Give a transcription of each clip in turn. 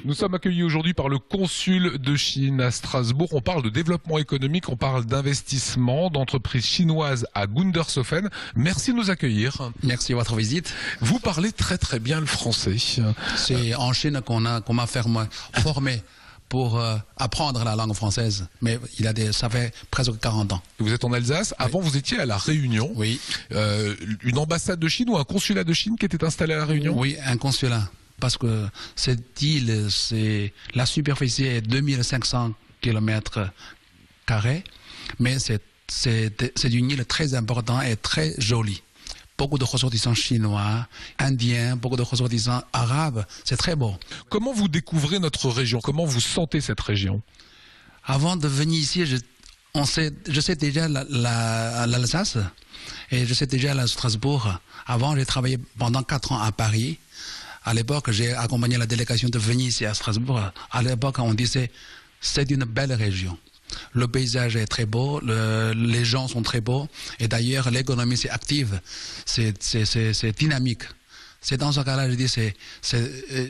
Nous sommes accueillis aujourd'hui par le consul de Chine à Strasbourg. On parle de développement économique, on parle d'investissement, d'entreprises chinoises à Gundershofen. Merci de nous accueillir. Merci de votre visite. Vous parlez très bien le français. C'est en Chine qu'on m'a formé pour apprendre la langue française. Mais ça fait presque 40 ans. Vous êtes en Alsace. Avant, vous étiez à La Réunion. Oui. Une ambassade de Chine ou un consulat de Chine qui était installé à La Réunion? Oui, un consulat. Parce que cette île, la superficie est 2500 km², mais c'est une île très importante et très jolie. Beaucoup de ressortissants chinois, indiens, beaucoup de ressortissants arabes, c'est très beau. Comment vous découvrez notre région? Comment vous sentez cette région? Avant de venir ici, je sais déjà l'Alsace et je sais déjà la Strasbourg. Avant, j'ai travaillé pendant 4 ans à Paris. À l'époque, j'ai accompagné la délégation de venir ici à Strasbourg. À l'époque, on disait c'est une belle région. Le paysage est très beau, les gens sont très beaux. Et d'ailleurs, l'économie, c'est active, c'est dynamique. C'est dans ce cas-là, je dis,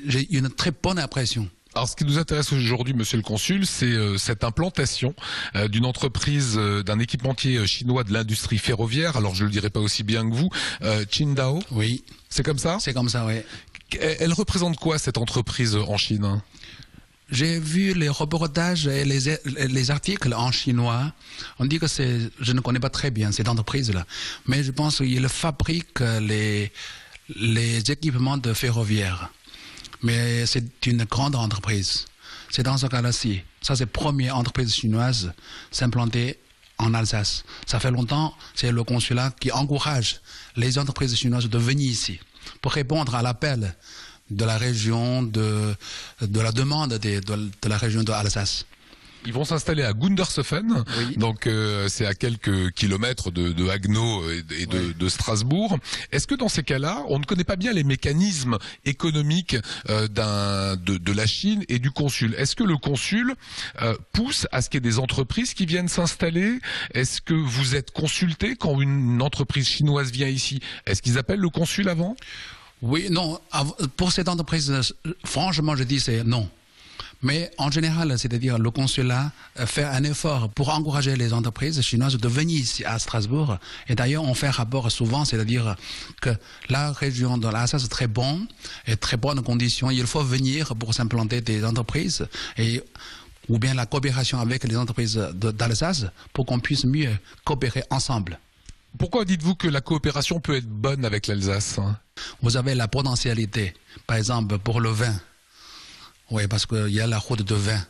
j'ai une très bonne impression. Alors, ce qui nous intéresse aujourd'hui, monsieur le consul, c'est cette implantation d'une entreprise, d'un équipementier chinois de l'industrie ferroviaire. Alors, je ne le dirai pas aussi bien que vous. Qingdao. Oui. C'est comme ça? C'est comme ça, oui. Elle représente quoi, cette entreprise en Chine? J'ai vu les reportages et les articles en chinois. On dit que je ne connais pas très bien cette entreprise-là. Mais je pense qu'ils fabriquent les équipements de ferroviaire. Mais c'est une grande entreprise. C'est dans ce cas-là-ci. Ça, c'est la première entreprise chinoise s'implanter en Alsace. Ça fait longtemps, c'est le consulat qui encourage les entreprises chinoises de venir ici pour répondre à l'appel de la région, de la demande de la région de Alsace. Ils vont s'installer à Gundershofen, oui. Donc c'est à quelques kilomètres de Haguenau et oui. de Strasbourg. Est-ce que dans ces cas-là, on ne connaît pas bien les mécanismes économiques de la Chine et du consul? Est-ce que le consul pousse à ce qu'il y ait des entreprises qui viennent s'installer? Est-ce que vous êtes consulté quand une entreprise chinoise vient ici? Est-ce qu'ils appellent le consul avant? Oui, non. Pour cette entreprise, franchement, je dis c'est non. Mais en général, c'est-à-dire le consulat fait un effort pour encourager les entreprises chinoises de venir ici à Strasbourg. Et d'ailleurs, on fait un rapport souvent, c'est-à-dire que la région de l'Alsace est très bonne et très bonnes conditions. Il faut venir pour s'implanter des entreprises ou bien la coopération avec les entreprises d'Alsace pour qu'on puisse mieux coopérer ensemble. Pourquoi dites-vous que la coopération peut être bonne avec l'Alsace? Vous avez la potentialité, par exemple pour le vin. Oui, parce qu'il y a la route de vin.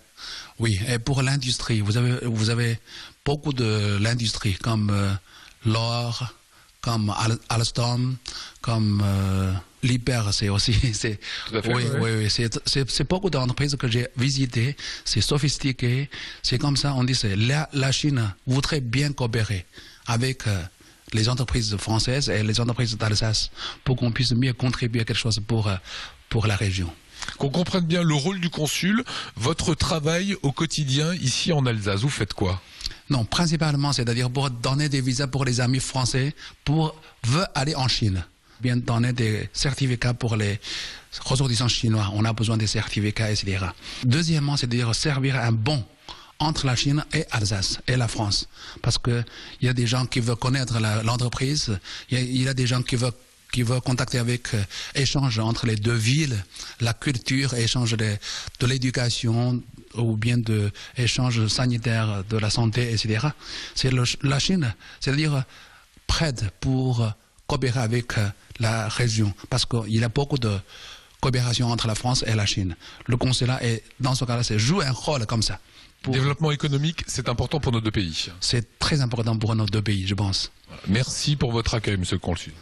Oui, et pour l'industrie, vous avez beaucoup de l'industrie, comme l'or, comme Alstom, comme l'Hyper, c'est aussi. Oui, c'est beaucoup d'entreprises que j'ai visitées, c'est sophistiqué, c'est comme ça, on dit la Chine voudrait bien coopérer avec les entreprises françaises et les entreprises d'Alsace pour qu'on puisse mieux contribuer à quelque chose pour la région. Qu'on comprenne bien le rôle du consul, votre travail au quotidien ici en Alsace, vous faites quoi? Non, principalement, c'est-à-dire pour donner des visas pour les amis français veulent aller en Chine. Bien donner des certificats pour les ressortissants chinois. On a besoin des certificats, etc. Deuxièmement, c'est-à-dire servir un bon entre la Chine et Alsace et la France. Parce qu'il y a des gens qui veulent connaître l'entreprise, il y a des gens qui veulent contacter avec échange entre les deux villes, la culture, échange de l'éducation ou bien de échange sanitaire de la santé, etc. C'est la Chine, c'est-à-dire prête pour coopérer avec la région parce qu'il y a beaucoup de coopération entre la France et la Chine. Le consulat, dans ce cas-là, joue un rôle comme ça. Développement économique, c'est important pour nos deux pays. C'est très important pour nos deux pays, je pense. Merci pour votre accueil, monsieur le consul.